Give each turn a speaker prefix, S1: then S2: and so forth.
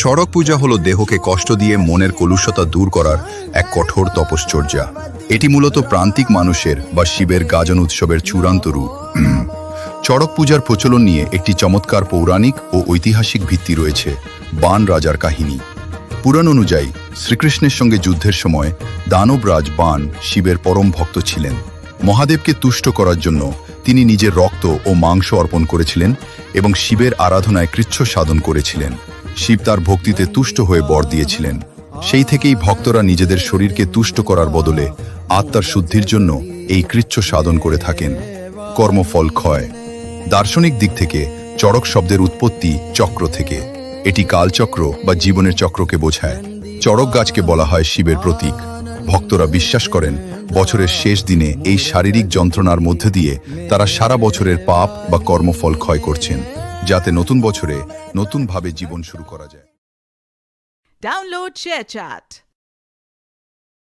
S1: চড়ক পূজা হলো দেহকে কষ্ট দিয়ে মনের কলুষতা দূর করার এক কঠোর তপশ্চর্যা। এটি মূলত প্রান্তিক মানুষের বা শিবের গাজন উৎসবের চূড়ান্ত রূপ। চড়ক পূজার প্রচলন নিয়ে একটি চমৎকার পৌরাণিক ও ঐতিহাসিক ভিত্তি রয়েছে। বান রাজার কাহিনী। পুরাণ অনুযায়ী শ্রীকৃষ্ণের সঙ্গে যুদ্ধের সময় দানবরাজ বান শিবের পরম ভক্ত ছিলেন। মহাদেবকে তুষ্ট করার জন্য তিনি নিজের রক্ত ও মাংস অর্পণ করেছিলেন এবং শিবের আরাধনায় কৃচ্ছ সাধন করেছিলেন। শিব তার ভক্তিতে তুষ্ট হয়ে বর দিয়েছিলেন। সেই থেকেই ভক্তরা নিজেদের শরীরকে তুষ্ট করার বদলে আত্মার শুদ্ধির জন্য এই কৃচ্ছ সাধন করে থাকেন। কর্মফল ক্ষয়। দার্শনিক দিক থেকে চড়ক শব্দের উৎপত্তি চক্র থেকে। এটি কালচক্র বা জীবনের চক্রকে বোঝায়। চড়ক গাছকে বলা হয় শিবের প্রতীক। ভক্তরা বিশ্বাস করেন বছরের শেষ দিনে এই শারীরিক যন্ত্রণার মধ্যে দিয়ে তারা সারা বছরের পাপ বা কর্মফল ক্ষয় করছেন, যাতে নতুন বছরে নতুনভাবে জীবন শুরু করা যায়।
S2: Download ShareChat.